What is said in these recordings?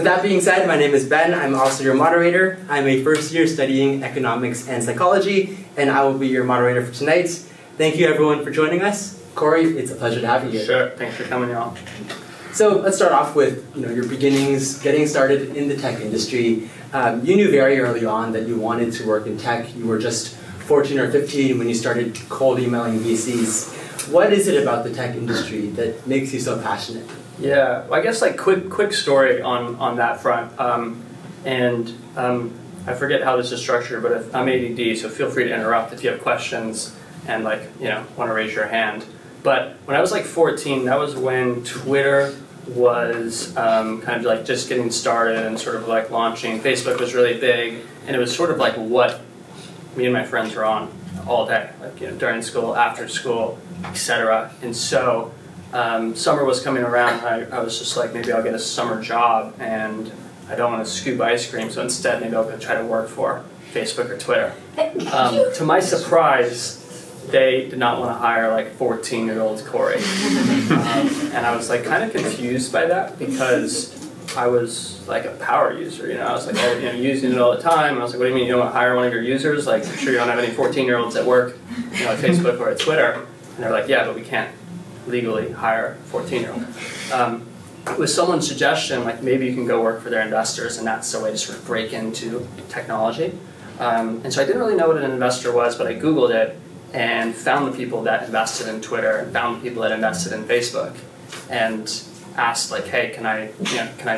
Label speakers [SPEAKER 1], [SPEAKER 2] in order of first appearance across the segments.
[SPEAKER 1] With that being said, my name is Ben. I'm also your moderator. I'm a first year studying economics and psychology, and I will be your moderator for tonight. Thank you everyone for joining us. Cory, it's a pleasure to have you here.
[SPEAKER 2] Sure, thanks for coming, y'all.
[SPEAKER 1] So let's start off with your beginnings, getting started in the tech industry. You knew very early on that you wanted to work in tech. You were just 14 or 15 when you started cold emailing VCs. What is it about the tech industry that makes you so passionate?
[SPEAKER 2] Yeah, well, I guess like quick story on that front. I forget how this is structured, but I'm ADD, so feel free to interrupt if you have questions and want to raise your hand. But when I was like 14, that was when Twitter was kind of like just getting started and sort of like launching. Facebook was really big, and it was sort of like what me and my friends were on all day, during school, after school, etc. And so summer was coming around, and I was just like, maybe I'll get a summer job, and I don't want to scoop ice cream, so instead maybe I'll go try to work for Facebook or Twitter. To my surprise, they did not want to hire like 14-year-old Cory. And I was like kind of confused by that because I was like a power user, I was like using it all the time. I was like, what do you mean you don't want to hire one of your users? Like, I'm sure you don't have any 14-year-olds at work, at Facebook or at Twitter. And they're like, yeah, but we can't legally hire a 14-year-old. With someone's suggestion, like maybe you can go work for their investors, and that's the way to sort of break into technology. And so I didn't really know what an investor was, but I Googled it and found the people that invested in Twitter and found the people that invested in Facebook, and asked like, hey, can I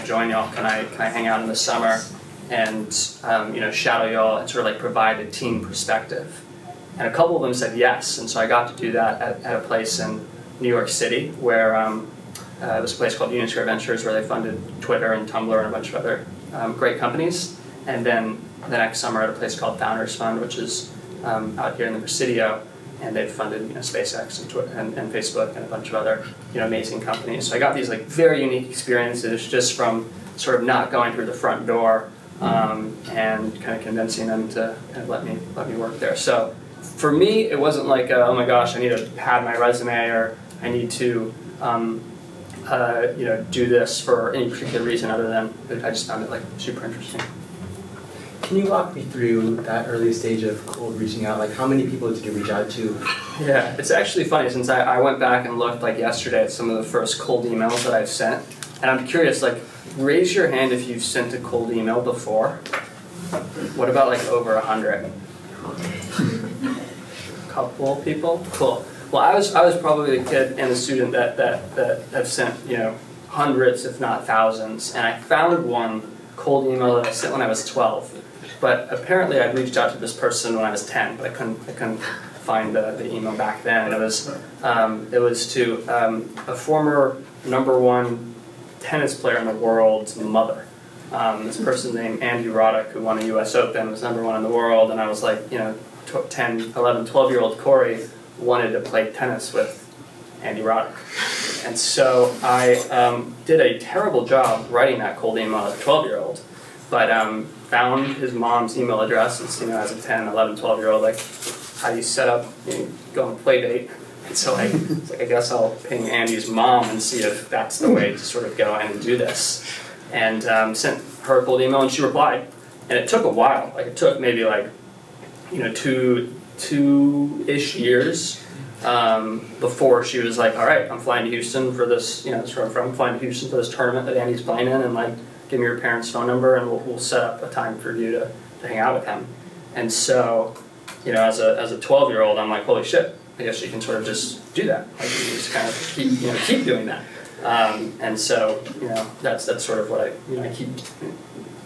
[SPEAKER 2] join y'all? Can I hang out in the summer and shadow y'all and sort of like provide a team perspective? And a couple of them said yes, and so I got to do that at a place in New York City where it was a place called Union Square Ventures, where they funded Twitter and Tumblr and a bunch of other great companies. And then the next summer at a place called Founders Fund, which is out here in the Presidio, and they've funded SpaceX and Twitter and Facebook and a bunch of other amazing companies. So I got these like very unique experiences just from sort of not going through the front door and kind of convincing them to kind of let me work there. So for me, it wasn't like oh my gosh, I need to pad my resume, or I need to do this for any particular reason other than I just found it like super interesting.
[SPEAKER 1] Can you walk me through that early stage of cold reaching out? Like, how many people did you reach out to?
[SPEAKER 2] Yeah, it's actually funny, since I went back and looked like yesterday at some of the first cold emails that I've sent, and I'm curious, like, raise your hand if you've sent a cold email before. What about like over 100? Couple of people? Cool. Well, I was probably the kid and the student that have sent hundreds, if not thousands, and I found one cold email that I sent when I was 12. But apparently I'd reached out to this person when I was 10, but I couldn't find the email back then. And it was to a former #1 tennis player in the world's mother. This person named Andy Roddick, who won the U.S. Open, was #1 in the world, and I was like, 10, 11, 12-year-old Cory wanted to play tennis with Andy Roddick. And so I did a terrible job writing that cold email as a 12-year-old, but found his mom's email address, and as a 10, 11, 12-year-old, like, how do you set up, go on a play date? And so I was like, I guess I'll ping Andy's mom and see if that's the way to sort of go in and do this. And sent her a cold email, and she replied. And it took a while. Like, it took maybe like, two-ish years before she was like, all right, I'm flying to Houston for this, I'm flying to Houston for this tournament that Andy's playing in, and like, give me your parents' phone number, and we'll set up a time for you to hang out with him. And so, as a 12-year-old, I'm like, holy shit, I guess you can sort of just do that. Like, you just kind of keep doing that. And so, that's sort of what I keep.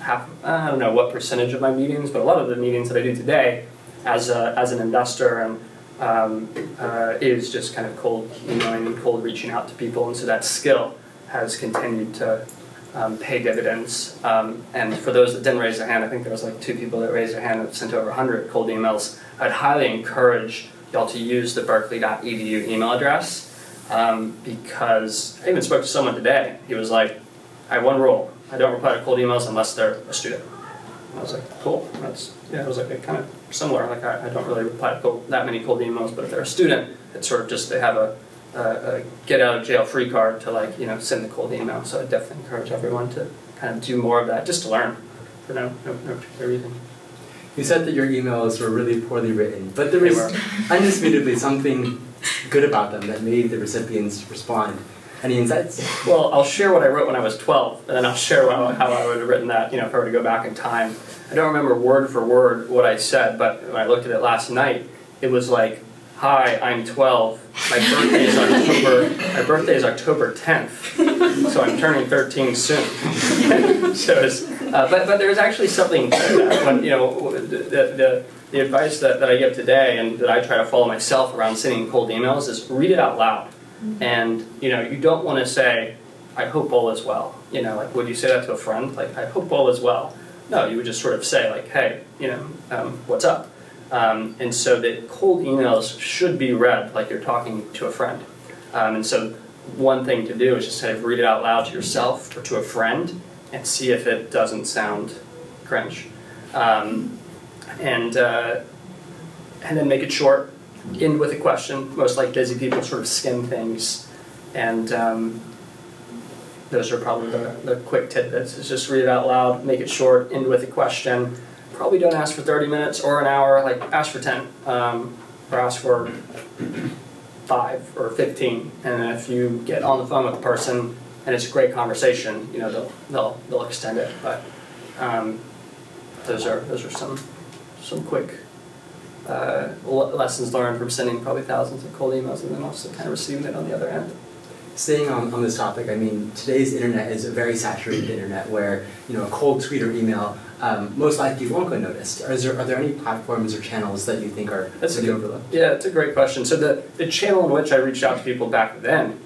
[SPEAKER 2] I don't know what percentage of my meetings, but a lot of the meetings that I do today, as an investor, and is just kind of cold emailing and cold reaching out to people, and so that skill has continued to pay dividends. And for those that didn't raise their hand, I think there was like 2 people that raised their hand and sent over 100 cold emails. I'd highly encourage y'all to use the berkeley.edu email address, because I even spoke to someone today. He was like, I have one rule: I don't reply to cold emails unless they're a student. And I was like, cool. It was like kind of similar. Like, I don't really reply to that many cold emails, but if they're a student, it's sort of just they have a get out of jail free card to send the cold email. So I definitely encourage everyone to kind of do more of that just to learn for no particular reason.
[SPEAKER 1] You said that your emails were really poorly written, but there
[SPEAKER 2] They
[SPEAKER 1] was
[SPEAKER 2] were.
[SPEAKER 1] undisputably something good about them that made the recipients respond. Any insights?
[SPEAKER 2] Well, I'll share what I wrote when I was 12, and then I'll share how I would have written that, if I were to go back in time. I don't remember word for word what I said, but when I looked at it last night, it was like, "Hi, I'm 12. My birthday is October 10th, so I'm turning 13 soon." So but there's actually something to that. When, the advice that I give today and that I try to follow myself around sending cold emails is read it out loud. And you don't want to say, "I hope all is well." Like, would you say that to a friend? Like, "I hope all is well." No, you would just sort of say, like, "Hey, what's up?" And so that cold emails should be read like you're talking to a friend. And so one thing to do is just kind of read it out loud to yourself or to a friend and see if it doesn't sound cringe. And then make it short, end with a question. Most like busy people sort of skim things. And those are probably the quick tidbits. Is just read it out loud, make it short, end with a question. Probably don't ask for 30 minutes or an hour, like ask for 10, or ask for 5 or 15. And then if you get on the phone with the person and it's a great conversation, they'll extend it. But those are some quick lessons learned from sending probably thousands of cold emails and then also kind of receiving it on the other end.
[SPEAKER 1] Staying on this topic, I mean, today's internet is a very saturated internet where, a cold tweet or email most likely won't go noticed. Are there any platforms or channels that you think are really overlooked?
[SPEAKER 2] Yeah, it's a great question. So the channel in which I reached out to people back then,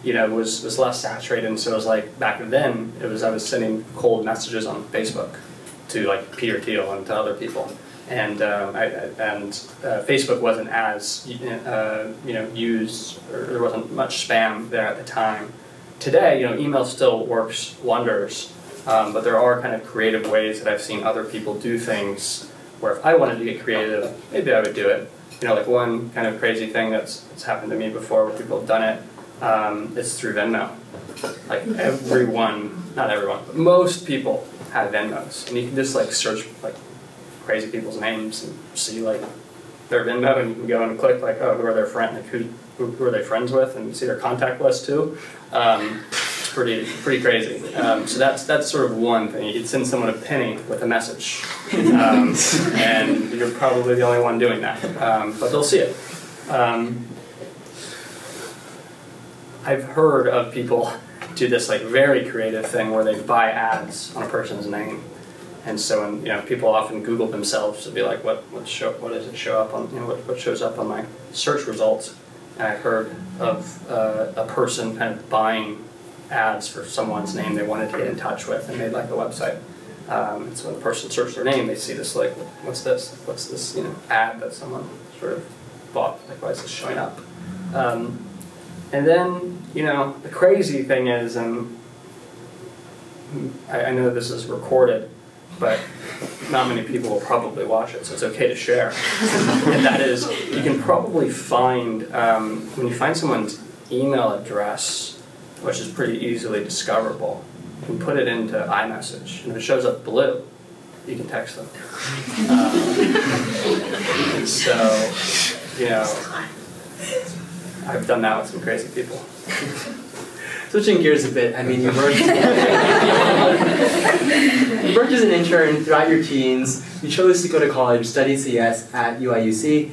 [SPEAKER 2] was less saturated. And so it was like, back then, I was sending cold messages on Facebook to like Peter Thiel and to other people. And Facebook wasn't as used, or there wasn't much spam there at the time. Today, email still works wonders, but there are kind of creative ways that I've seen other people do things where if I wanted to get creative, maybe I would do it. Like one kind of crazy thing that's happened to me before where people have done it is through Venmo. Like not everyone, but most people have Venmos, and you can just like search like crazy people's names and see like their Venmo, and you can go and click like, oh, who are their friends, like who are they friends with, and you see their contact list too. It's pretty crazy. So that's sort of one thing. You could send someone a penny with a message, and you're probably the only one doing that, but they'll see it. I've heard of people do this like very creative thing where they buy ads on a person's name. And so, when, people often Google themselves to be like, what does it show up on, what shows up on my search results? And I heard of a person kind of buying ads for someone's name they wanted to get in touch with and made like a website. And so when the person searched their name, they see this like, what's this? What's this, ad that someone sort of bought? Like, why is this showing up? And then, the crazy thing is, and I know this is recorded, but not many people will probably watch it, so it's okay to share. And that is, you can probably find, when you find someone's email address, which is pretty easily discoverable, you can put it into iMessage, and if it shows up blue, you can text them. And so, I've done that with some crazy people.
[SPEAKER 1] Switching gears a bit, I mean, you worked as an intern throughout your teens. You chose to go to college, study CS at UIUC.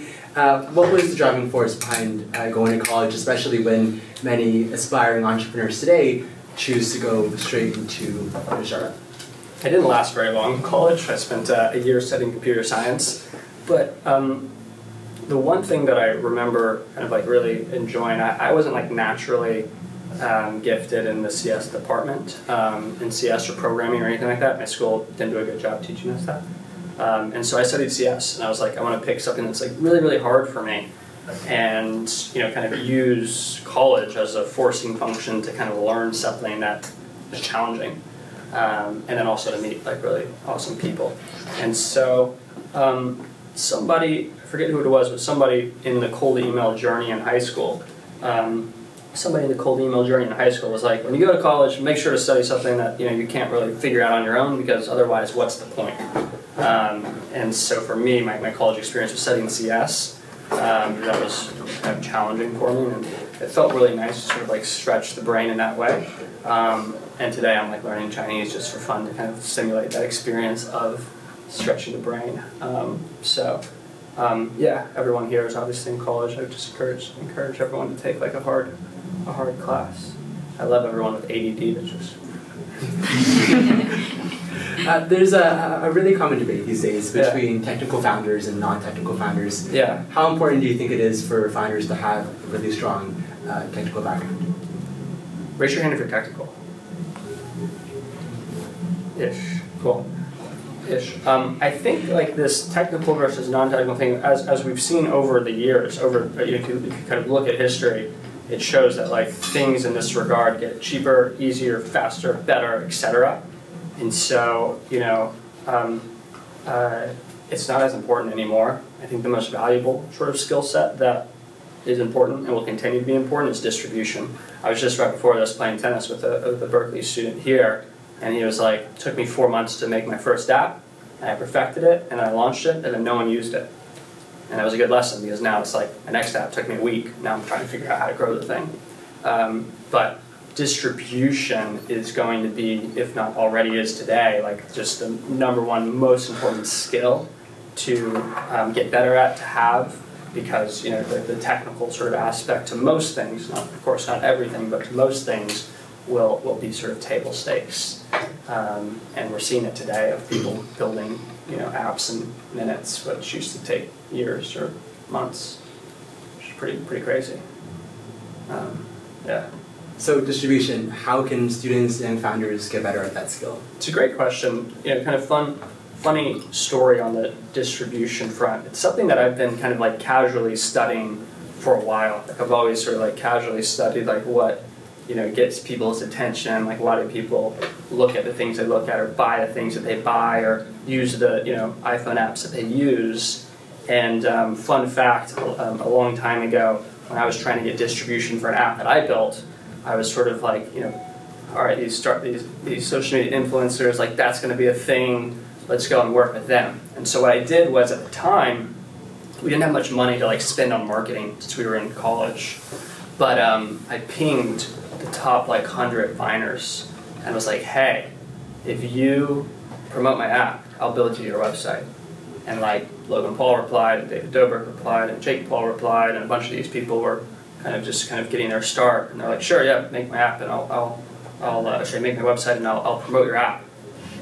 [SPEAKER 1] What was the driving force behind going to college, especially when many aspiring entrepreneurs today choose to go straight into a startup?
[SPEAKER 2] I didn't last very long in college. I spent a year studying computer science. But the one thing that I remember kind of like really enjoying, I wasn't like naturally gifted in the CS department, in CS or programming or anything like that. My school didn't do a good job teaching us that. And so I studied CS, and I was like, I want to pick something that's like really, really hard for me, and kind of use college as a forcing function to kind of learn something that is challenging, and then also to meet like really awesome people. And so somebody, I forget who it was, but somebody in the cold email journey in high school somebody in the cold email journey in high school was like, when you go to college, make sure to study something that you can't really figure out on your own, because otherwise, what's the point? And so for me, my college experience was studying CS. That was kind of challenging for me, and it felt really nice to sort of like stretch the brain in that way. And today I'm like learning Chinese just for fun to kind of simulate that experience of stretching the brain. Yeah, everyone here is obviously in college. I would just encourage everyone to take like a hard class. I love everyone with ADD. That's just
[SPEAKER 1] There's a really common debate these days between technical founders and non-technical founders.
[SPEAKER 2] Yeah.
[SPEAKER 1] How important do you think it is for founders to have a really strong technical background?
[SPEAKER 2] Raise your hand if you're technical. Ish. Cool. Ish. I think like this technical versus non-technical thing, as we've seen over the years, if you kind of look at history, it shows that like things in this regard get cheaper, easier, faster, better, etc. And so, it's not as important anymore. I think the most valuable sort of skill set that is important and will continue to be important is distribution. I was just right before this playing tennis with a Berkeley student here, and he was like, it took me 4 months to make my first app, and I perfected it, and I launched it, and then no one used it. And that was a good lesson, because now it's like, my next app took me a week, now I'm trying to figure out how to grow the thing. But distribution is going to be, if not already is today, like just the number one most important skill to get better at, to have, because the technical sort of aspect to most things, of course not everything, but to most things will be sort of table stakes. And we're seeing it today of people building apps in minutes, which used to take years or months, which is pretty crazy. Yeah.
[SPEAKER 1] So distribution, how can students and founders get better at that skill?
[SPEAKER 2] It's a great question. Kind of funny story on the distribution front. It's something that I've been kind of like casually studying for a while. Like I've always sort of like casually studied like what gets people's attention, like why do people look at the things they look at, or buy the things that they buy, or use the iPhone apps that they use. And fun fact, a long time ago, when I was trying to get distribution for an app that I built, I was sort of like, all right, these social media influencers, like that's going to be a thing. Let's go and work with them. And so what I did was, at the time, we didn't have much money to like spend on marketing since we were in college. But I pinged the top like 100 Viners and was like, hey, if you promote my app, I'll build you your website. And like Logan Paul replied, and David Dobrik replied, and Jake Paul replied, and a bunch of these people were kind of getting their start. And they're like, sure, yeah, make my app, and I'll make my website, and I'll promote your app.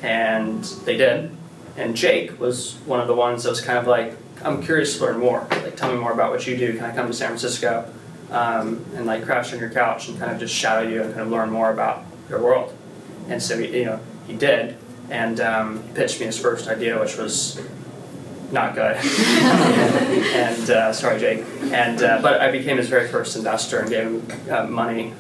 [SPEAKER 2] And they did. And Jake was one of the ones that was kind of like, I'm curious to learn more. Like, tell me more about what you do. Can I come to San Francisco and like crash on your couch and kind of just shadow you and kind of learn more about your world? And so he did, and he pitched me his first idea, which was not good. And sorry, Jake. And but I became his very first investor and gave him money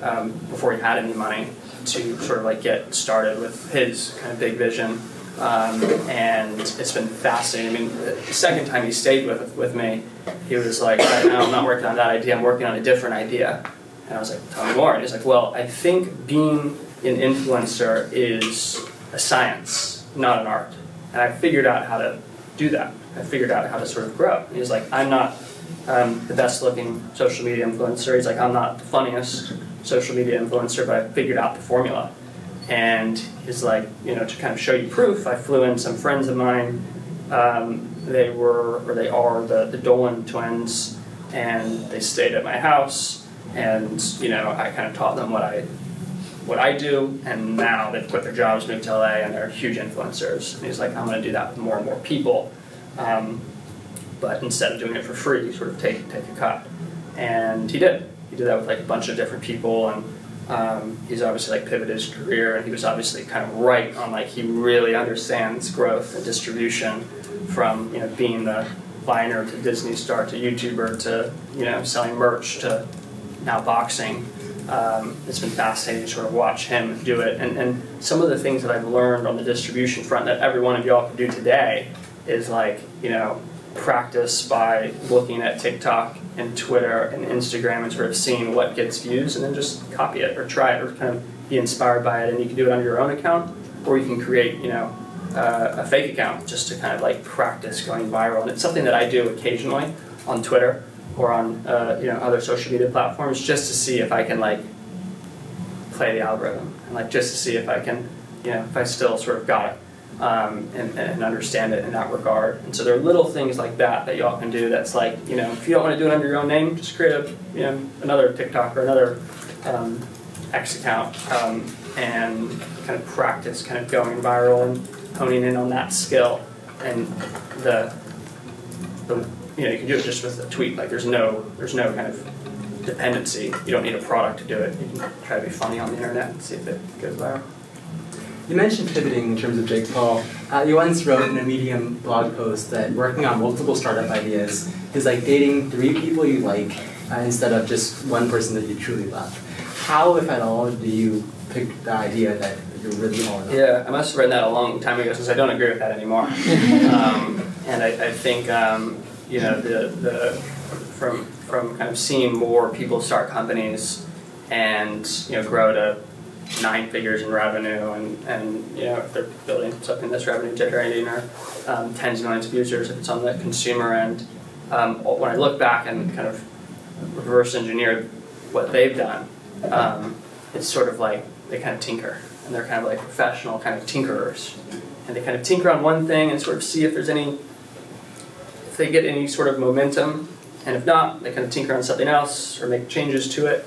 [SPEAKER 2] before he had any money to sort of like get started with his kind of big vision. And it's been fascinating. I mean, the second time he stayed with me, he was like, no, I'm not working on that idea, I'm working on a different idea. And I was like, tell me more. And he's like, well, I think being an influencer is a science, not an art. And I figured out how to do that. I figured out how to sort of grow. And he's like, I'm not the best looking social media influencer. He's like, I'm not the funniest social media influencer, but I figured out the formula. And he's like, to kind of show you proof, I flew in some friends of mine. They are the Dolan twins, and they stayed at my house. And I kind of taught them what I do, and now they've quit their jobs, moved to LA, and they're huge influencers. And he's like, I'm going to do that with more and more people, but instead of doing it for free, sort of take a cut. And he did. He did that with like a bunch of different people, and he's obviously like pivoted his career, and he was obviously kind of right on like he really understands growth and distribution, from being the Viner to Disney star to YouTuber to selling merch to now boxing. It's been fascinating to sort of watch him do it, and some of the things that I've learned on the distribution front that every one of y'all can do today is like practice by looking at TikTok and Twitter and Instagram and sort of seeing what gets views, and then just copy it or try it or kind of be inspired by it. And you can do it on your own account, or you can create, a fake account just to kind of like practice going viral. And it's something that I do occasionally on Twitter or on other social media platforms, just to see if I can like play the algorithm, and like just to see if I can, if I still sort of got it. And understand it in that regard. And so there are little things like that y'all can do. That's like, if you don't want to do it under your own name, just create another TikTok or another X account, and kind of practice kind of going viral and honing in on that skill. And you can do it just with a tweet. Like there's no kind of dependency. You don't need a product to do it. You can try to be funny on the internet and see if it goes viral.
[SPEAKER 1] You mentioned pivoting in terms of Jake Paul. You once wrote in a Medium blog post that working on multiple startup ideas is like dating 3 people you like instead of just one person that you truly love. How, if at all, do you pick the idea that you're really all in on?
[SPEAKER 2] Yeah, I must have written that a long time ago, since I don't agree with that anymore. And I think from kind of seeing more people start companies and grow to 9 figures in revenue, and if they're building something that's revenue generating, or tens of millions of users if it's on the consumer end. When I look back and kind of reverse engineer what they've done, it's sort of like they kind of tinker, and they're kind of like professional kind of tinkerers, and they kind of tinker on one thing and sort of see if they get any sort of momentum, and if not, they kind of tinker on something else or make changes to it.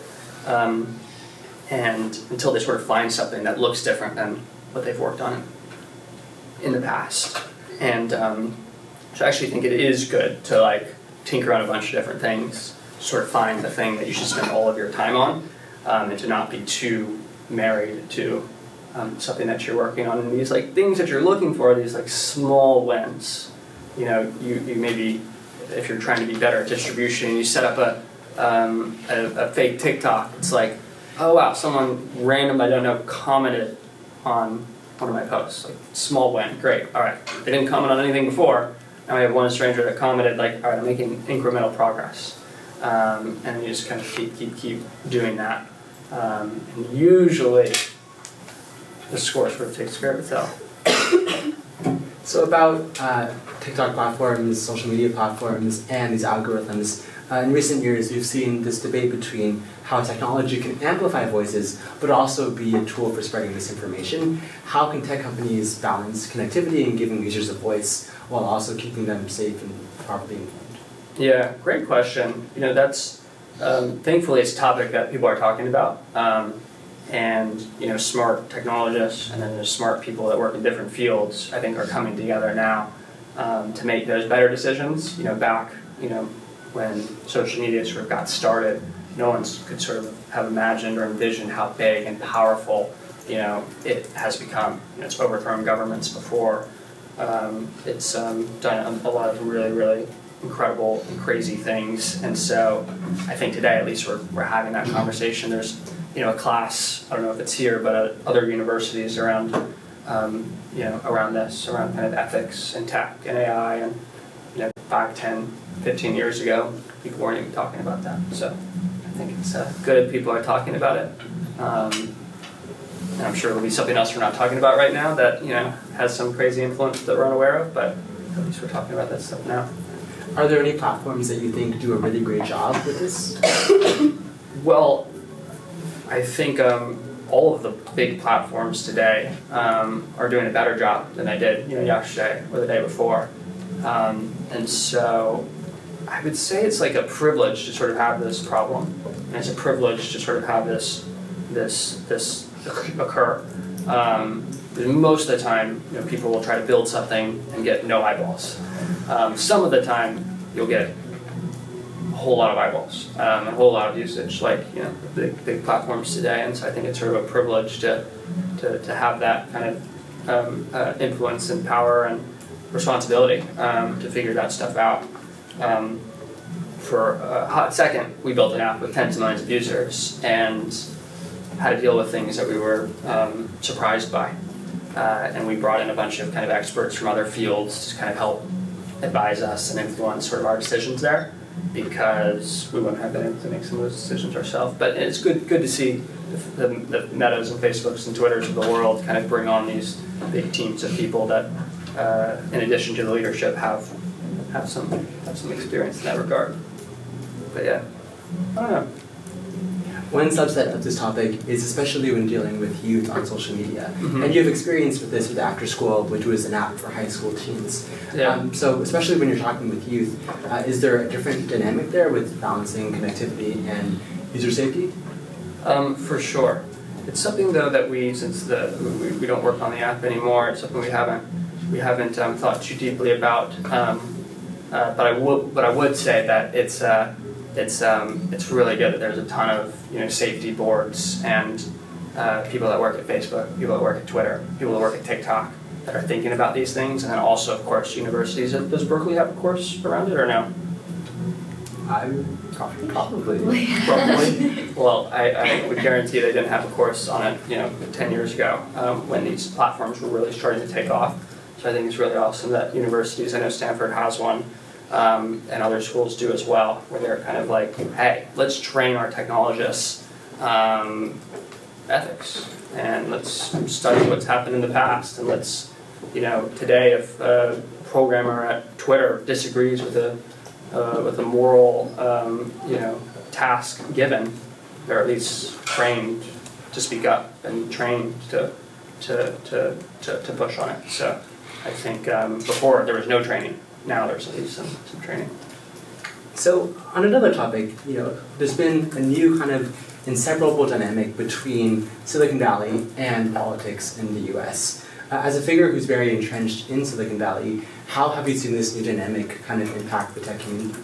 [SPEAKER 2] And until they sort of find something that looks different than what they've worked on in the past. And so I actually think it is good to like tinker on a bunch of different things, sort of find the thing that you should spend all of your time on, and to not be too married to something that you're working on. And these like things that you're looking for, these like small wins. You maybe, if you're trying to be better at distribution, you set up a fake TikTok. It's like, oh wow, someone random I don't know commented on one of my posts. Like, small win, great, all right. They didn't comment on anything before. Now I have one stranger that commented, like, all right, I'm making incremental progress. And you just kind of keep doing that. And usually the score sort of takes care of itself.
[SPEAKER 1] So about TikTok platforms, social media platforms, and these algorithms, in recent years we've seen this debate between how technology can amplify voices, but also be a tool for spreading misinformation. How can tech companies balance connectivity and giving users a voice while also keeping them safe and properly informed?
[SPEAKER 2] Yeah, great question. That's thankfully it's a topic that people are talking about. And smart technologists and then the smart people that work in different fields, I think, are coming together now to make those better decisions. Back when social media sort of got started, no one could sort of have imagined or envisioned how big and powerful it has become. It's overthrown governments before. It's done a lot of really, really incredible and crazy things. And so I think today, at least, we're having that conversation. There's a class, I don't know if it's here, but at other universities around around kind of ethics and tech and AI, and 5, 10, 15 years ago, people weren't even talking about that. So I think it's good people are talking about it. And I'm sure there'll be something else we're not talking about right now that has some crazy influence that we're unaware of, but at least we're talking about that stuff now.
[SPEAKER 1] Are there any platforms that you think do a really great job with this?
[SPEAKER 2] Well, I think all of the big platforms today are doing a better job than they did yesterday or the day before. And so I would say it's like a privilege to sort of have this problem, and it's a privilege to sort of have this occur. Because most of the time, people will try to build something and get no eyeballs. Some of the time, you'll get a whole lot of eyeballs, a whole lot of usage, like the big platforms today. And so I think it's sort of a privilege to have that kind of influence and power and responsibility to figure that stuff out. For a hot second, we built an app with tens of millions of users and had to deal with things that we were surprised by. And we brought in a bunch of kind of experts from other fields to kind of help advise us and influence sort of our decisions there, because we wouldn't have been able to make some of those decisions ourselves. But it's good to see the Metas and Facebooks and Twitters of the world kind of bring on these big teams of people that, in addition to the leadership, have some experience in that regard. But yeah, I don't know.
[SPEAKER 1] One subset of this topic is especially when dealing with youth on social media.
[SPEAKER 2] Mm-hmm.
[SPEAKER 1] And you have experience with this with After School, which was an app for high school teens.
[SPEAKER 2] Yeah.
[SPEAKER 1] So especially when you're talking with youth, is there a different dynamic there with balancing connectivity and user safety?
[SPEAKER 2] For sure. It's something though that since we don't work on the app anymore, it's something we haven't thought too deeply about. But I would say that it's really good that there's a ton of safety boards and people that work at Facebook, people that work at Twitter, people that work at TikTok that are thinking about these things, and then also of course universities. Does Berkeley have a course around it or no?
[SPEAKER 1] Probably.
[SPEAKER 2] Well, I would guarantee they didn't have a course on it 10 years ago when these platforms were really starting to take off. So I think it's really awesome that universities, I know Stanford has one, and other schools do as well, where they're kind of like, hey, let's train our technologists ethics, and let's study what's happened in the past, and let's, today if a programmer at Twitter disagrees with a moral, task given, they're at least trained to speak up and trained to push on it. So I think before there was no training. Now there's at least some training.
[SPEAKER 1] So on another topic, there's been a new kind of inseparable dynamic between Silicon Valley and politics in the US. As a figure who's very entrenched in Silicon Valley, how have you seen this new dynamic kind of impact the tech community?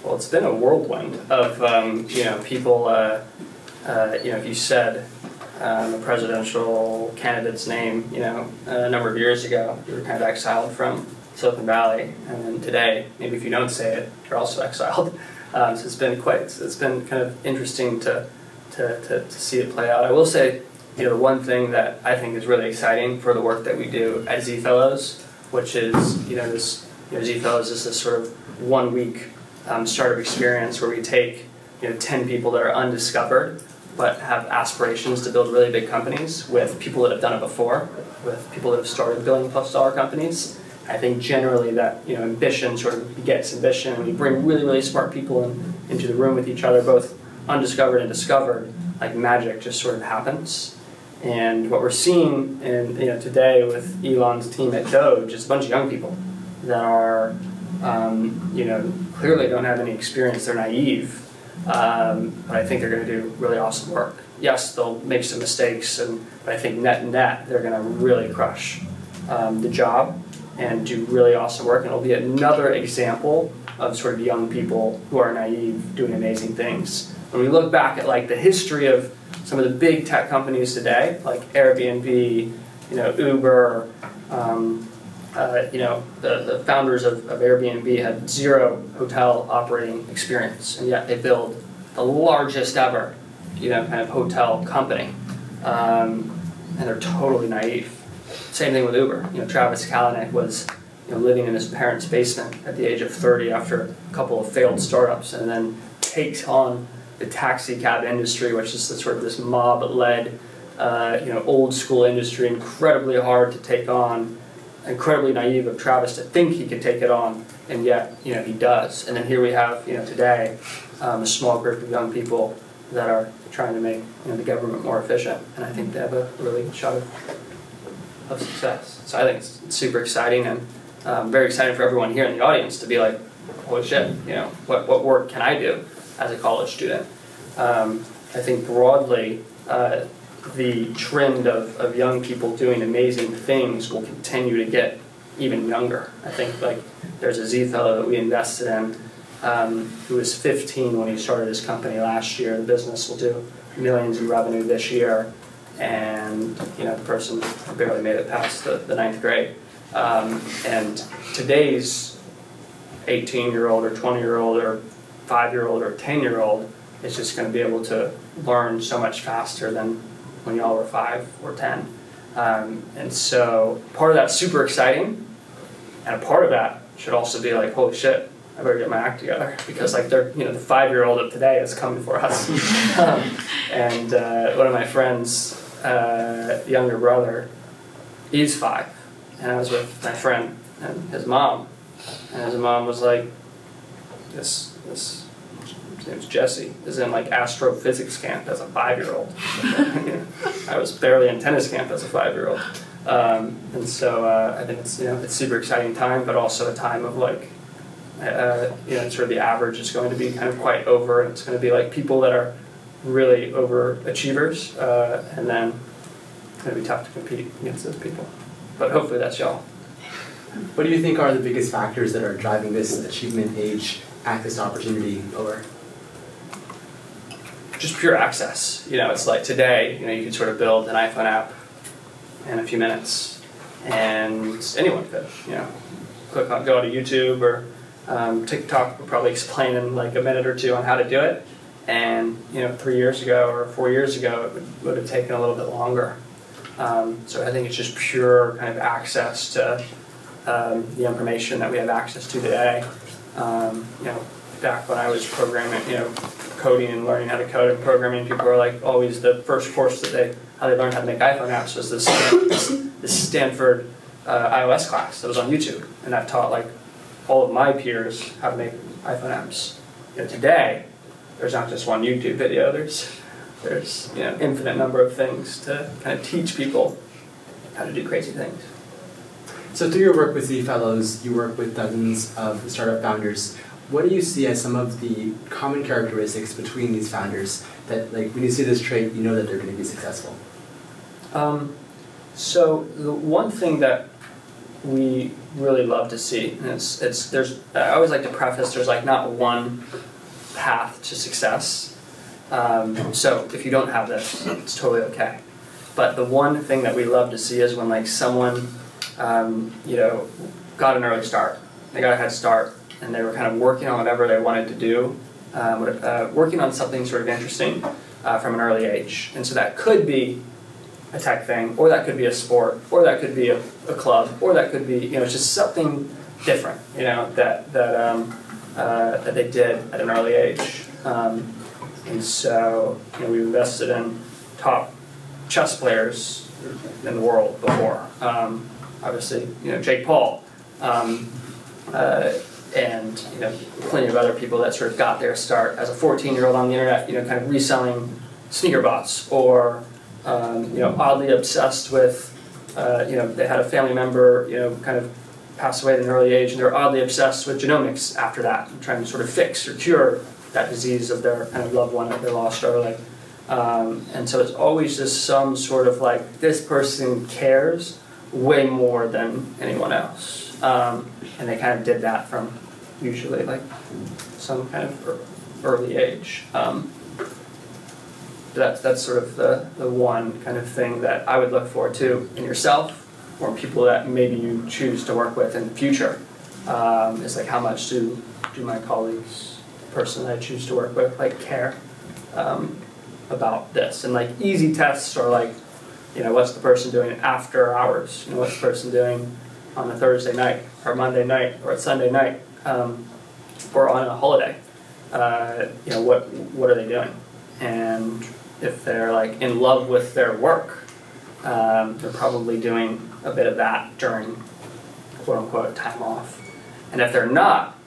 [SPEAKER 2] Well, it's been a whirlwind of people. If you said a presidential candidate's name, a number of years ago, you were kind of exiled from Silicon Valley, and then today, maybe if you don't say it, you're also exiled. So it's been kind of interesting to see it play out. I will say, the one thing that I think is really exciting for the work that we do at Z Fellows, which is Z Fellows is this sort of 1 week startup experience where we take 10 people that are undiscovered but have aspirations to build really big companies with people that have done it before, with people that have started $1 billion+ companies. I think generally that ambition sort of begets ambition, and we bring really, really smart people into the room with each other, both undiscovered and discovered. Like magic just sort of happens. And what we're seeing today with Elon's team at Doge is a bunch of young people that are clearly don't have any experience. They're naive, but I think they're going to do really awesome work. Yes, they'll make some mistakes, but I think net they're going to really crush the job and do really awesome work, and it'll be another example of sort of young people who are naive doing amazing things. When we look back at like the history of some of the big tech companies today, like Airbnb, Uber, the founders of Airbnb had zero hotel operating experience, and yet they build the largest ever, kind of hotel company, and they're totally naive. Same thing with Uber. Travis Kalanick was living in his parents' basement at the age of 30 after a couple of failed startups, and then takes on the taxi cab industry, which is sort of this mob-led, old school industry, incredibly hard to take on, incredibly naive of Travis to think he could take it on, and yet he does. And then here we have today a small group of young people that are trying to make the government more efficient, and I think they have a really good shot of success. So I think it's super exciting, and very exciting for everyone here in the audience to be like, holy shit, what work can I do as a college student? I think broadly, the trend of young people doing amazing things will continue to get even younger. I think there's a Z fellow that we invested in who was 15 when he started his company last year. The business will do millions in revenue this year, and the person barely made it past the 9th grade. And today's 18-year-old or 20-year-old or 5-year-old or 10-year-old is just going to be able to learn so much faster than when y'all were 5 or 10. And so part of that's super exciting, and a part of that should also be like, holy shit, I better get my act together, because like they're, the 5-year-old of today is coming for us. And one of my friends, younger brother, he's 5, and I was with my friend and his mom was like, this his name's Jesse, is in like astrophysics camp as a 5-year-old. I was barely in tennis camp as a 5-year-old. And so I think it's it's super exciting time, but also a time of like sort of the average is going to be kind of quite over, and it's going to be like people that are really overachievers, and then it's going to be tough to compete against those people. But hopefully that's y'all.
[SPEAKER 1] What do you think are the biggest factors that are driving this achievement age access to opportunity lower?
[SPEAKER 2] Just pure access. It's like today, you can sort of build an iPhone app in a few minutes, and anyone could, go to YouTube or TikTok will probably explain in like a minute or two on how to do it. And 3 years ago or 4 years ago, it would have taken a little bit longer. So I think it's just pure kind of access to the information that we have access to today. Back when I was programming, coding and learning how to code and programming, people were like always the first course that how they learned how to make iPhone apps was this Stanford iOS class that was on YouTube, and I've taught like all of my peers how to make iPhone apps. Today, there's not just one YouTube video. There's infinite number of things to kind of teach people how to do crazy things.
[SPEAKER 1] So through your work with Z Fellows, you work with dozens of startup founders. What do you see as some of the common characteristics between these founders that, like, when you see this trait, you know that they're going to be successful?
[SPEAKER 2] So the one thing that we really love to see, and I always like to preface, there's like not one path to success. So if you don't have this, it's totally okay. But the one thing that we love to see is when like someone, got an early start, they got a head start, and they were kind of working on whatever they wanted to do, working on something sort of interesting from an early age. And so that could be a tech thing, or that could be a sport, or that could be a club, or that could be, it's just something different, that they did at an early age. And so, we invested in top chess players in the world before. Obviously, Jake Paul, and plenty of other people that sort of got their start as a 14-year-old on the internet, kind of reselling sneaker bots, or oddly obsessed with, they had a family member, kind of pass away at an early age, and they're oddly obsessed with genomics after that, and trying to sort of fix or cure that disease of their kind of loved one that they lost early. And so it's always just some sort of like, this person cares way more than anyone else. And they kind of did that from usually like some kind of early age. That's sort of the one kind of thing that I would look forward to in yourself, or people that maybe you choose to work with in the future. Is like, how much do my colleagues, the person that I choose to work with, like care about this? And like easy tests are like, what's the person doing after hours? What's the person doing on a Thursday night, or Monday night, or a Sunday night, or on a holiday? What are they doing? And if they're like in love with their work, they're probably doing a bit of that during quote unquote time off. And if they're not,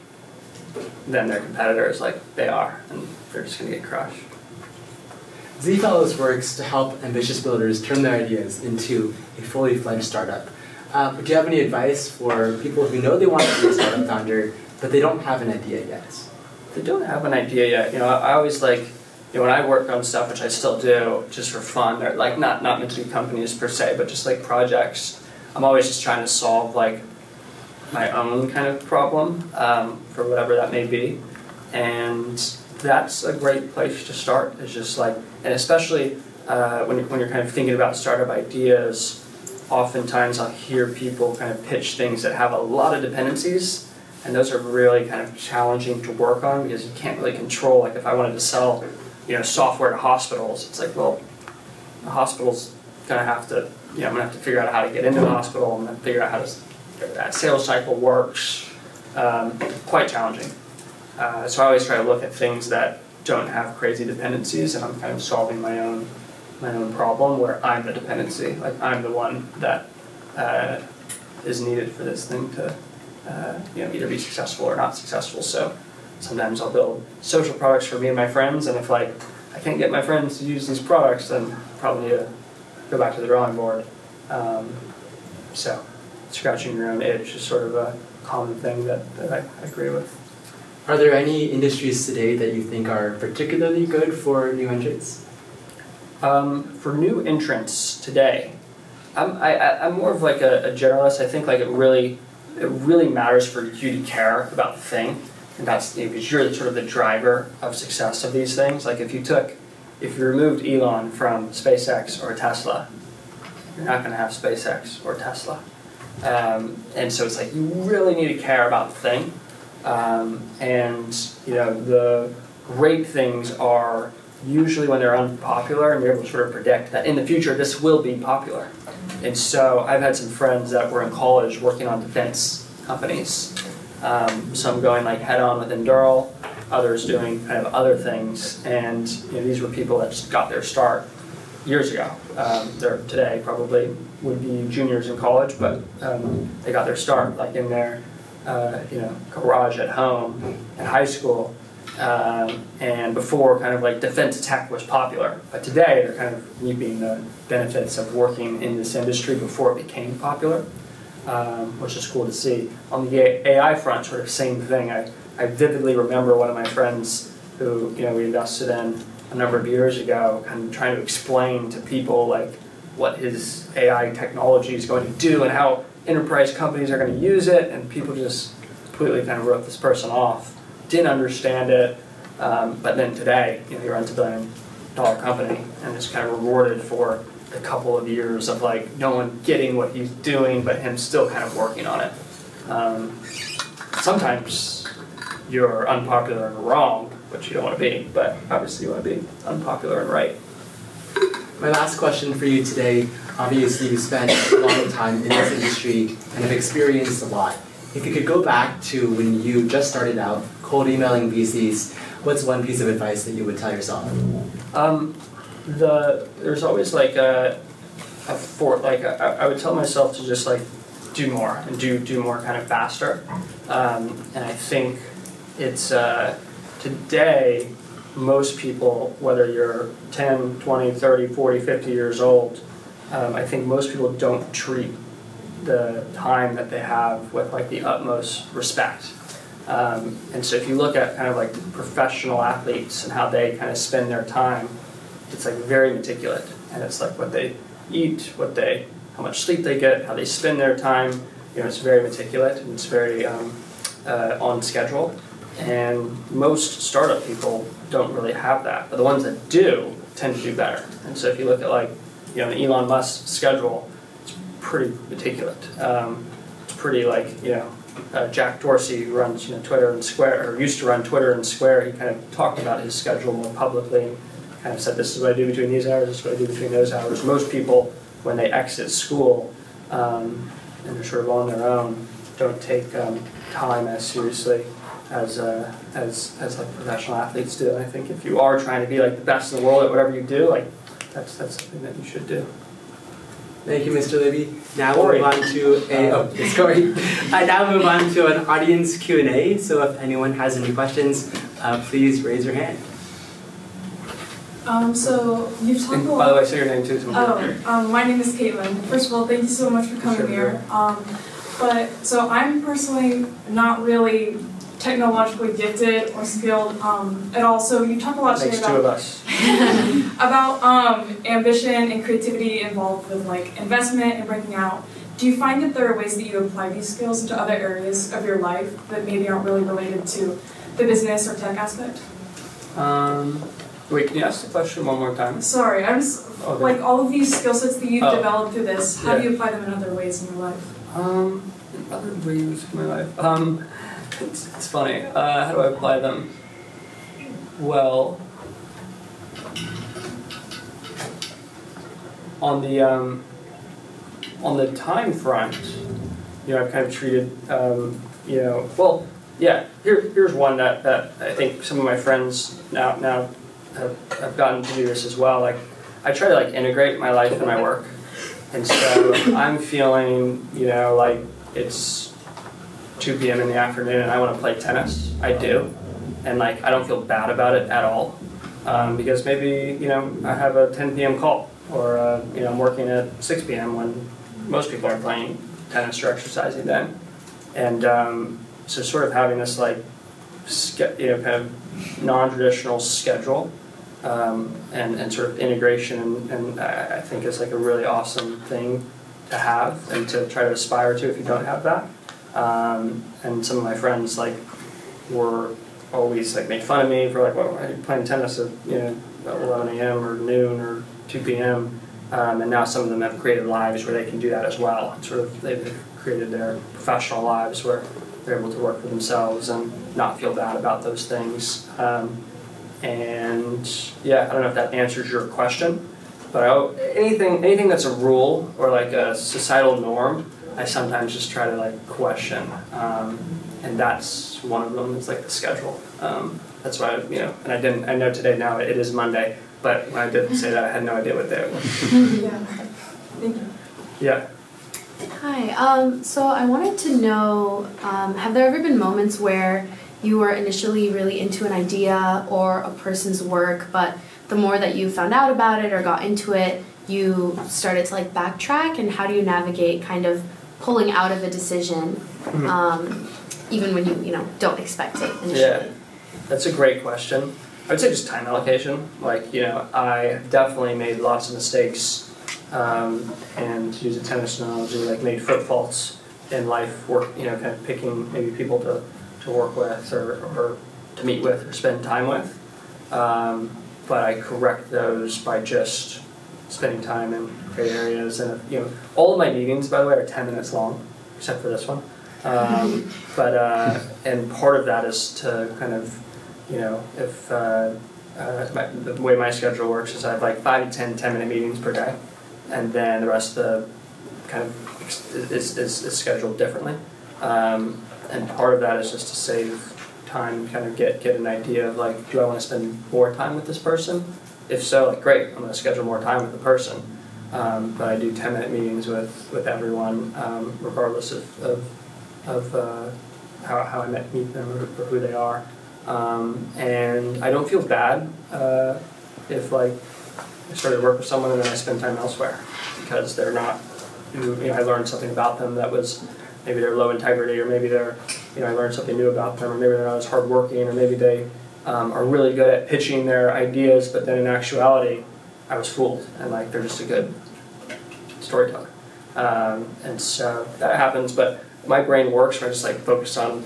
[SPEAKER 2] then their competitors, like they are, and they're just gonna get crushed.
[SPEAKER 1] Z Fellows works to help ambitious builders turn their ideas into a fully fledged startup. Do you have any advice for people who know they want to be a startup founder, but they don't have an idea yet?
[SPEAKER 2] They don't have an idea yet. I always like, when I work on stuff, which I still do, just for fun, they're like not meant to be companies per se, but just like projects. I'm always just trying to solve like my own kind of problem, for whatever that may be. And that's a great place to start. It's just like, and especially when you're kind of thinking about startup ideas, oftentimes I'll hear people kind of pitch things that have a lot of dependencies, and those are really kind of challenging to work on, because you can't really control, like if I wanted to sell software to hospitals, it's like, well, the hospital's gonna have to, I'm gonna have to figure out how to get into the hospital, I'm gonna figure out how that sales cycle works, quite challenging. So I always try to look at things that don't have crazy dependencies, and I'm kind of solving my own problem where I'm the dependency. Like I'm the one that is needed for this thing to either be successful or not successful. So sometimes I'll build social products for me and my friends, and if like I can't get my friends to use these products, then probably need to go back to the drawing board. So scratching your own itch is sort of a common thing that I agree with.
[SPEAKER 1] Are there any industries today that you think are particularly good for new entrants?
[SPEAKER 2] For new entrants today, I'm more of like a generalist. I think like it really matters for you to care about the thing, and that's because you're sort of the driver of success of these things. Like if you removed Elon from SpaceX or Tesla, you're not going to have SpaceX or Tesla. And so it's like you really need to care about the thing. And the great things are usually when they're unpopular and you're able to sort of predict that in the future this will be popular. And so I've had some friends that were in college working on defense companies. Some going like head on with Endural, others doing kind of other things. And these were people that just got their start years ago. They're today probably would be juniors in college, but they got their start like in their garage at home in high school, and before kind of like defense tech was popular. But today they're kind of reaping the benefits of working in this industry before it became popular, which is cool to see. On the AI front, sort of same thing. I vividly remember one of my friends who we invested in a number of years ago, kind of trying to explain to people like what his AI technology is going to do and how enterprise companies are going to use it, and people just completely kind of wrote this person off, didn't understand it, but then today, he runs $1 billion company and is kind of rewarded for a couple of years of like no one getting what he's doing, but him still kind of working on it. Sometimes you're unpopular and wrong, which you don't want to be, but obviously you want to be unpopular and right.
[SPEAKER 1] My last question for you today, obviously you spent a long time in this industry and have experienced a lot. If you could go back to when you just started out cold emailing VCs, what's one piece of advice that you would tell yourself?
[SPEAKER 2] There's always like I would tell myself to just like do more and do more kind of faster. And I think it's today, most people, whether you're 10, 20, 30, 40, 50 years old, I think most people don't treat the time that they have with like the utmost respect. And so if you look at kind of like professional athletes and how they kind of spend their time, it's like very meticulous. And it's like what they eat, how much sleep they get, how they spend their time. It's very meticulous and it's very on schedule. And most startup people don't really have that, but the ones that do tend to do better. And so if you look at like Elon Musk's schedule, it's pretty meticulous. It's pretty like Jack Dorsey, who runs Twitter and Square, or used to run Twitter and Square. He kind of talked about his schedule more publicly. Kind of said, this is what I do between these hours, this is what I do between those hours. Most people, when they exit school and they're sort of on their own, don't take time as seriously as like professional athletes do. And I think if you are trying to be like the best in the world at whatever you do, like that's something that you should do.
[SPEAKER 1] Thank you, Mr. Levy. Now we'll move on to it's Cory. Now move on to an audience Q&A. So if anyone has any questions, please raise your hand.
[SPEAKER 3] So you've talked a lot.
[SPEAKER 2] By the way, say your name too.
[SPEAKER 3] My name is Caitlin. First of all, thank you so much for coming here. So I'm personally not really technologically gifted or skilled at all. So you talk a lot today
[SPEAKER 2] Makes two of us.
[SPEAKER 3] about ambition and creativity involved with like investment and breaking out. Do you find that there are ways that you apply these skills into other areas of your life that maybe aren't really related to the business or tech aspect?
[SPEAKER 2] Wait, can you ask the question one more time?
[SPEAKER 3] Sorry, I'm just,
[SPEAKER 2] Okay.
[SPEAKER 3] like all of these skill sets that you've developed through this, how
[SPEAKER 2] Yeah.
[SPEAKER 3] do you apply them in other ways in your life?
[SPEAKER 2] In other ways in my life. It's funny. How do I apply them? Well, on the time front, I've kind of treated, here's one that I think some of my friends now have gotten to do this as well. Like, I try to like integrate my life and my work, and so I'm feeling, like it's 2 p.m. in the afternoon and I want to play tennis. I do, and like I don't feel bad about it at all, because maybe I have a 10 p.m. call, or I'm working at 6 p.m. when most people are playing tennis or exercising then, and so sort of having this like kind of non-traditional schedule, and sort of integration, and I think it's like a really awesome thing to have and to try to aspire to if you don't have that. And some of my friends like were always like made fun of me for like, well, are you playing tennis at 11 a.m. or noon or 2 p.m. And now some of them have created lives where they can do that as well. Sort of they've created their professional lives where they're able to work for themselves and not feel bad about those things. And yeah, I don't know if that answers your question, but anything that's a rule or like a societal norm, I sometimes just try to like question, and that's one of them. It's like the schedule. That's why and I know today now it is Monday, but when I didn't say that, I had no idea what day it was.
[SPEAKER 3] Yeah. Thank you.
[SPEAKER 2] Yeah.
[SPEAKER 4] Hi. So I wanted to know, have there ever been moments where you were initially really into an idea or a person's work, but the more that you found out about it or got into it, you started to like backtrack? And how do you navigate kind of pulling out of a decision, even when you don't expect it initially?
[SPEAKER 2] Yeah, that's a great question. I would say just time allocation. Like, I definitely made lots of mistakes, and to use a tennis analogy, like made foot faults in life, work, kind of picking maybe people to work with or to meet with or spend time with. But I correct those by just spending time in great areas. And, all of my meetings, by the way, are 10 minutes long, except for this one. And part of that is to kind of, if the way my schedule works is I have like 5 to 10 10-minute meetings per day, and then the rest of the kind of is scheduled differently. And part of that is just to save time and kind of get an idea of like, do I want to spend more time with this person? If so, like great, I'm going to schedule more time with the person. But I do 10-minute meetings with everyone, regardless of how I meet them or who they are. And I don't feel bad if like I started to work with someone and then I spend time elsewhere because they're not, I learned something about them that was, maybe they're low integrity, or maybe they're, I learned something new about them, or maybe they're not as hardworking, or maybe they are really good at pitching their ideas, but then in actuality, I was fooled, and like they're just a good storyteller. And so that happens, but my brain works where I just like focus on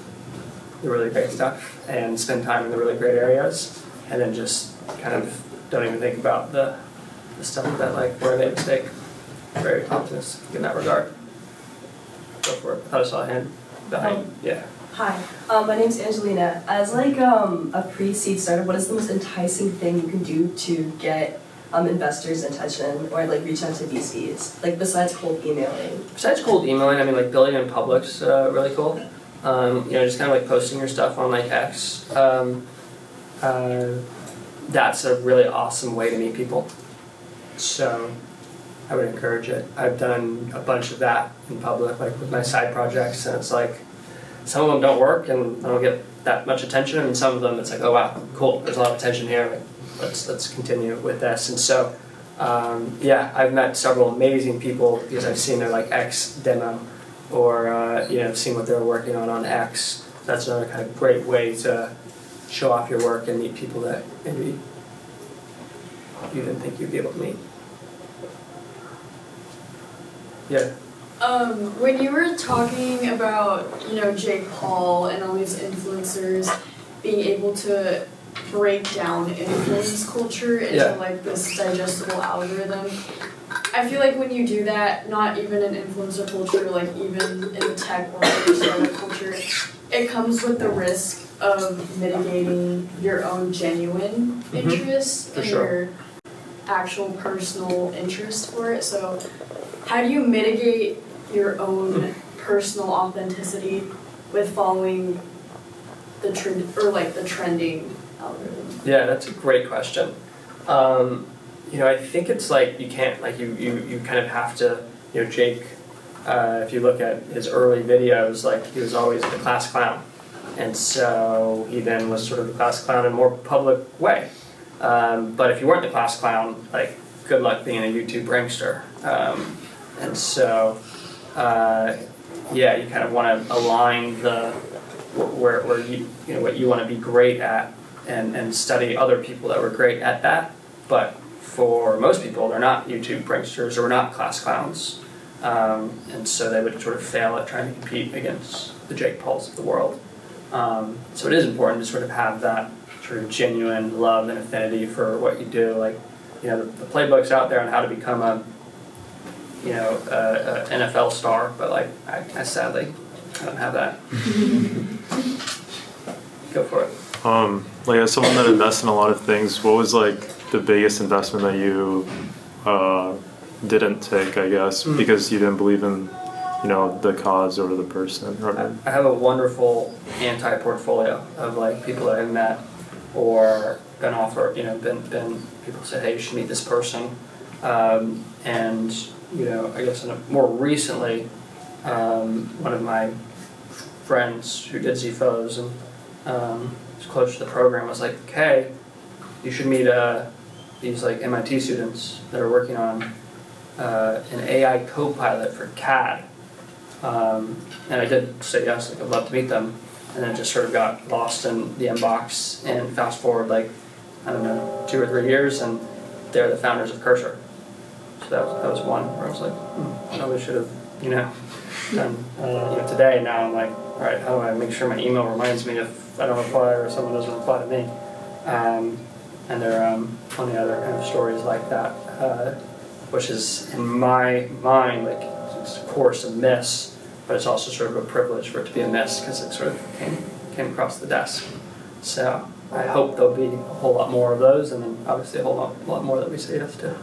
[SPEAKER 2] the really great stuff and spend time in the really great areas, and then just kind of don't even think about the stuff that like where I made a mistake. Very optimistic in that regard. Go for it. I thought I saw a hand behind. Yeah.
[SPEAKER 5] Hi, my name's Angelina. As like a pre-seed startup, what is the most enticing thing you can do to get investors' attention or like reach out to VCs? Like besides cold emailing?
[SPEAKER 2] Besides cold emailing, I mean like building in public's really cool. Just kind of like posting your stuff on like X. That's a really awesome way to meet people. So I would encourage it. I've done a bunch of that in public, like with my side projects, and it's like some of them don't work and I don't get that much attention, and some of them it's like, oh wow, cool, there's a lot of attention here, like, let's continue with this. And so I've met several amazing people because I've seen their like X demo, or seen what they're working on X. That's another kind of great way to show off your work and meet people that maybe you didn't think you'd be able to meet. Yeah.
[SPEAKER 6] When you were talking about, Jake Paul and all these influencers being able to break down influence culture into like this digestible algorithm, I feel like when you do that, not even in influencer culture, like even in the tech or startup culture, it comes with the risk of mitigating your own genuine interest and your actual personal interest for it. So how do you mitigate your own personal authenticity with following the trend or like the trending algorithm?
[SPEAKER 2] Yeah, that's a great question. I think it's like you can't, like you kind of have to, Jake, if you look at his early videos, like he was always the class clown. And so he then was sort of the class clown in a more public way. But if you weren't the class clown, like good luck being a YouTube prankster. And so, you kind of want to align where you what you want to be great at and study other people that were great at that. But for most people, they're not YouTube pranksters or not class clowns. And so they would sort of fail at trying to compete against the Jake Pauls of the world. So it is important to sort of have that sort of genuine love and affinity for what you do. Like, the playbook's out there on how to become a NFL star, but like I sadly I don't have that. Go for it.
[SPEAKER 7] Like as someone that invests in a lot of things, what was like the biggest investment that you didn't take, I guess, because you didn't believe in, the cause or the person? Or
[SPEAKER 2] I have a wonderful anti-portfolio of like people that I've met or been offered, been people said, hey, you should meet this person, and I guess more recently, one of my friends who did ZFOs and was close to the program was like, hey, you should meet these like MIT students that are working on an AI co-pilot for CAD. And I did say yes, like I'd love to meet them, and then just sort of got lost in the inbox and fast forward like, I don't know, 2 or 3 years, and they're the founders of Cursor. So that was one where I was like, I probably should have, done today. Now I'm like, all right, how do I make sure my email reminds me if I don't reply or someone doesn't reply to me? And there are plenty other kind of stories like that, which is in my mind like it's of course a miss, but it's also sort of a privilege for it to be a miss because it sort of came across the desk. So I hope there'll be a whole lot more of those, and then obviously a whole lot more that we say yes to.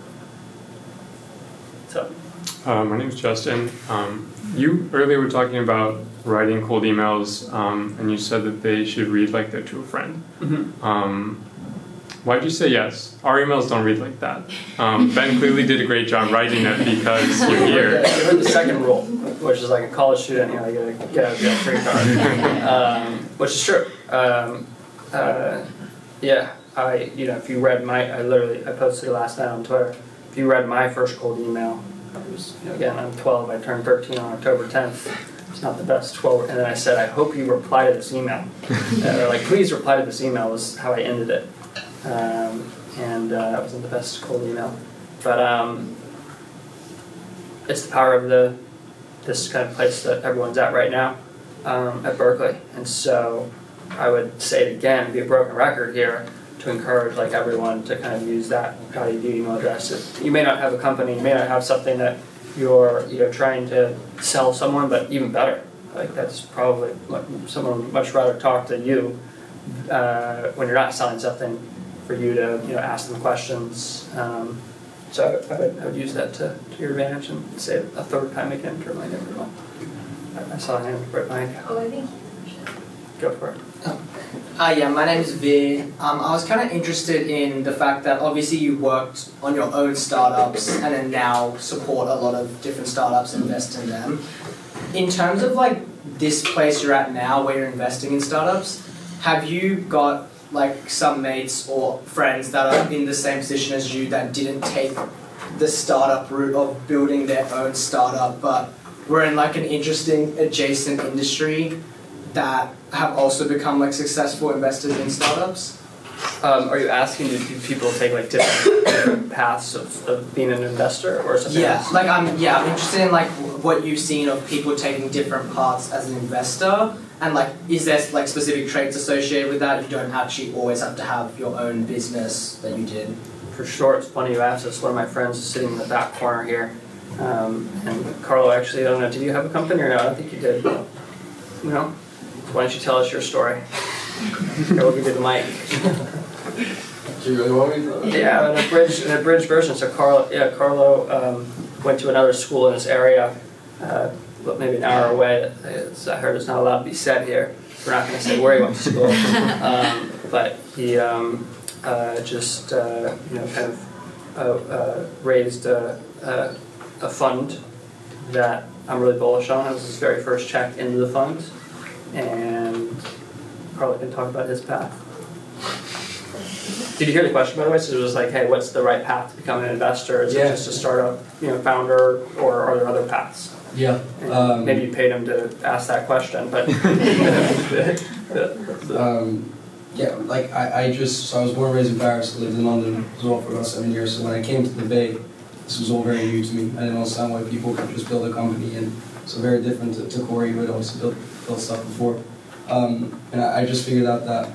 [SPEAKER 2] So.
[SPEAKER 8] My name is Justin. You earlier were talking about writing cold emails, and you said that they should read like they're to a friend.
[SPEAKER 2] Mm-hmm.
[SPEAKER 8] Why'd you say yes? Our emails don't read like that. Ben clearly did a great job writing it because you're here.
[SPEAKER 2] You heard the second rule, which is like a college student, you gotta get out of jail free card, which is true. If you read I posted it last night on Twitter. If you read my first cold email, it was, again, I'm 12, I turned 13 on October 10th. It's not the best 12, and then I said, I hope you reply to this email. Or like, please reply to this email was how I ended it. That wasn't the best cold email. But it's the power of this kind of place that everyone's at right now, at Berkeley. And so I would say it again, be a broken record here, to encourage like everyone to kind of use that .edu email address. You may not have a company, you may not have something that you're trying to sell someone, but even better, like that's probably someone would much rather talk to you when you're not selling something, for you to ask them questions. So I would use that to your advantage and say it a third time again to remind everyone. I saw a hand right behind you.
[SPEAKER 6] Oh, I think
[SPEAKER 2] Go for it.
[SPEAKER 9] My name is Veer. I was kind of interested in the fact that obviously you worked on your own startups and then now support a lot of different startups and invest in them. In terms of like this place you're at now where you're investing in startups, have you got like some mates or friends that are in the same position as you that didn't take the startup route of building their own startup but were in like an interesting adjacent industry that have also become like successful investors in startups?
[SPEAKER 2] Are you asking, do people take like different paths of being an investor or something else?
[SPEAKER 9] Like I'm interested in like what you've seen of people taking different paths as an investor, and like is there like specific traits associated with that? You don't actually always have to have your own business that you did.
[SPEAKER 2] For sure, it's funny you asked this. One of my friends is sitting in the back corner here, and Carlo, actually, I don't know, did you have a company or no? I don't think you did. No? Why don't you tell us your story? Here, we'll give you the mic.
[SPEAKER 10] Do you really want me to?
[SPEAKER 2] Yeah, in a bridge version. So Carlo went to another school in this area, maybe an hour away. I heard it's not allowed to be said here. We're not going to say where he went to school. But he just kind of raised a fund that I'm really bullish on. It was his very first check into the fund, and probably can talk about his path. Did you hear the question, by the way? So it was like, hey, what's the right path to become an investor? Is it just a startup, founder, or are there other paths?
[SPEAKER 10] Yeah.
[SPEAKER 2] Maybe you paid him to ask that question, but.
[SPEAKER 10] Yeah, like I was born and raised in Paris, lived in London as well for about 7 years. So when I came to the Bay, this was all very new to me. I didn't understand why people could just build a company, and so very different to Cory, who had also built stuff before. And I just figured out that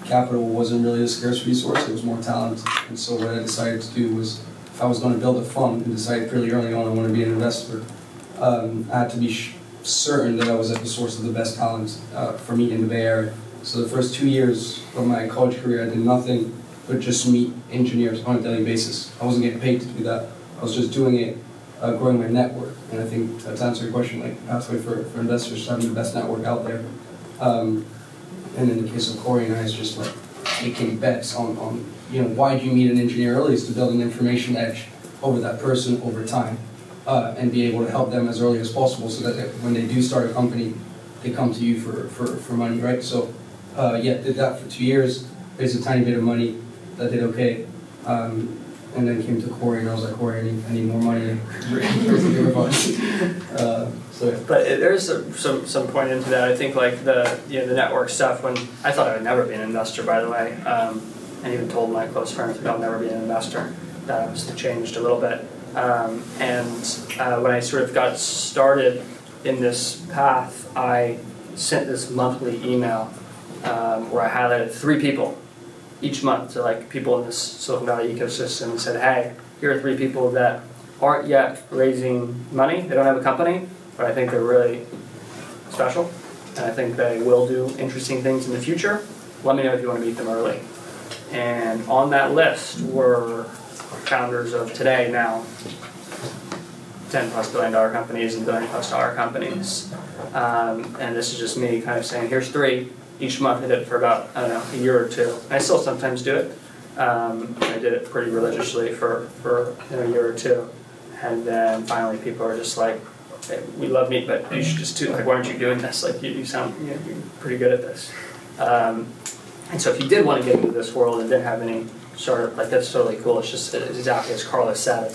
[SPEAKER 10] capital wasn't really a scarce resource, it was more talent. And so what I decided to do was, if I was going to build a fund and decided pretty early on I wanted to be an investor, I had to be certain that I was at the source of the best talent for me in the Bay Area. So the first 2 years of my college career, I did nothing but just meet engineers on a daily basis. I wasn't getting paid to do that. I was just doing it, growing my network. And I think to answer your question, like pathway for investors, having the best network out there. And in the case of Cory and I, it's just like taking bets on why do you meet an engineer early? Is to build an information edge over that person over time, and be able to help them as early as possible, so that when they do start a company, they come to you for money, right? So, did that for 2 years, raised a tiny bit of money, that did okay, and then came to Cory, and I was like, Cory, I need more money, and raise a bigger fund.
[SPEAKER 2] But there's some point into that. I think like the network stuff. When I thought I would never be an investor, by the way, and even told my close friends that I'll never be an investor. That obviously changed a little bit. When I sort of got started in this path, I sent this monthly email where I highlighted 3 people each month to like people in this Silicon Valley ecosystem, and said, hey, here are 3 people that aren't yet raising money. They don't have a company, but I think they're really special, and I think they will do interesting things in the future. Let me know if you want to meet them early. And on that list were founders of today now $10+ billion companies and $1+ billion companies. And this is just me kind of saying, here's 3 each month. I did it for about, a year or 2. I still sometimes do it. I did it pretty religiously for a year or 2. And then finally people are just like, hey, we love meat, but you should just do, like, why aren't you doing this? Like, you sound, you're pretty good at this. And so if you did want to get into this world and didn't have any startup, like, that's totally cool. It's just exactly as Carlos said,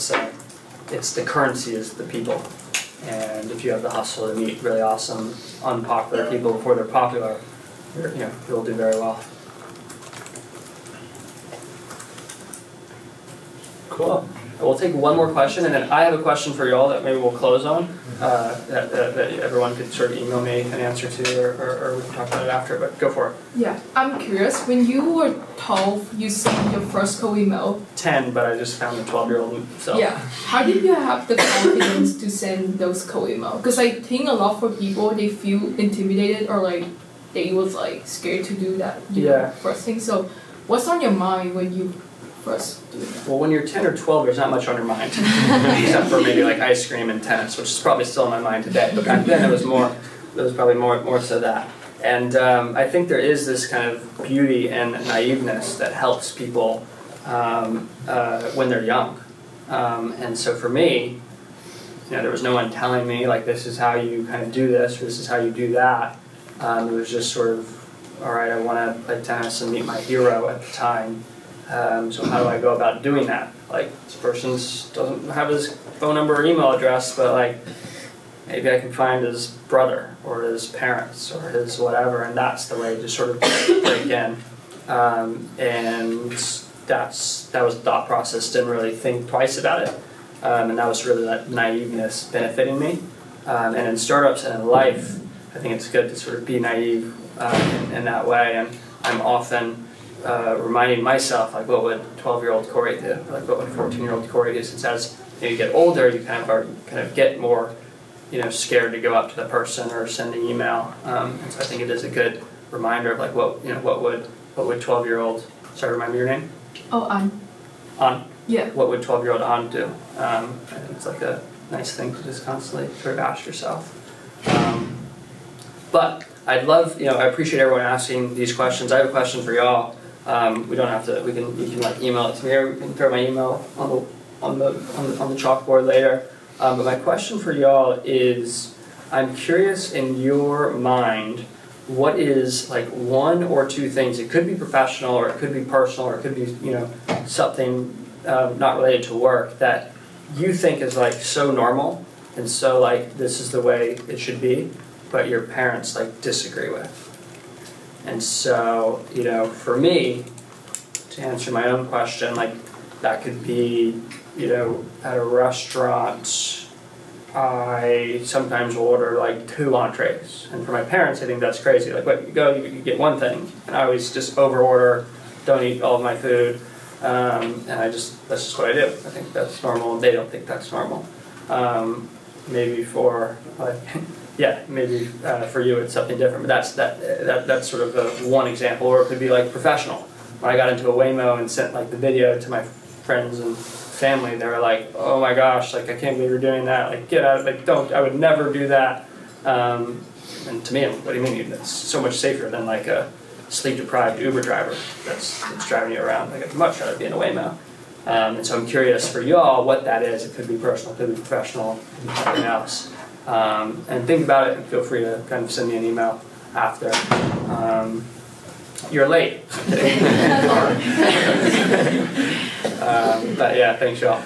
[SPEAKER 2] it's the currency is the people. And if you have the hustle to meet really awesome, unpopular people before they're popular, you'll do very well. Cool. We'll take one more question, and then I have a question for y'all that maybe we'll close on, that everyone could sort of email me an answer to, or we can talk about it after, but go for it.
[SPEAKER 11] Yeah, I'm curious, when you were 12, you sent your first cold email.
[SPEAKER 2] 10, but I just found the 12-year-old self.
[SPEAKER 11] Yeah, how did you have the confidence to send those cold emails? Because I think a lot for people, they feel intimidated or like they was like scared to do that first thing. So what's on your mind when you first do that?
[SPEAKER 2] Well, when you're 10 or 12, there's not much on your mind, except for maybe like ice cream and tennis, which is probably still in my mind today. But back then, it was probably more so that. And I think there is this kind of beauty and naiveness that helps people when they're young. And so for me, there was no one telling me like this is how you kind of do this or this is how you do that. It was just sort of, all right, I want to play tennis and meet my hero at the time. So how do I go about doing that? Like, this person doesn't have his phone number or email address, but like, maybe I can find his brother or his parents or his whatever, and that's the way to sort of break in. And that was the thought process. Didn't really think twice about it, and that was really that naiveness benefiting me. And in startups and in life, I think it's good to sort of be naive in that way. And I'm often reminding myself, like, what would 12-year-old Cory do? Like, what would 14-year-old Cory do? Since as you get older, you kind of get more, scared to go up to the person or send an email. And so I think it is a good reminder of like, what would 12-year-old? Sorry, remind me your name.
[SPEAKER 11] Oh, An.
[SPEAKER 2] An.
[SPEAKER 11] Yeah.
[SPEAKER 2] What would 12-year-old An do? I think it's like a nice thing to just constantly sort of ask yourself. But I'd love, I appreciate everyone asking these questions. I have a question for y'all. We don't have to. You can like email it to me, or we can throw my email on the chalkboard later. But my question for y'all is, I'm curious in your mind, what is like one or two things? It could be professional, or it could be personal, or it could be something not related to work that you think is like so normal and so like this is the way it should be, but your parents like disagree with. And so, for me, to answer my own question, like that could be, at a restaurant, I sometimes will order like 2 entrees. And for my parents, I think that's crazy. Like, what, you get one thing. And I always just over order, don't eat all of my food. And that's just what I do. I think that's normal. They don't think that's normal. Maybe for like, maybe for you it's something different. But that's sort of one example. Or it could be like professional. When I got into a Waymo and sent like the video to my friends and family, they were like, "Oh my gosh, like I can't believe you're doing that. Like get out! Like don't! I would never do that." And to me, what do you mean? It's so much safer than like a sleep-deprived Uber driver that's driving you around. Like I'd much rather be in a Waymo. And so I'm curious for y'all what that is. It could be personal, it could be professional, it could be something else. And think about it, and feel free to kind of send me an email after. You're late. But yeah, thanks y'all.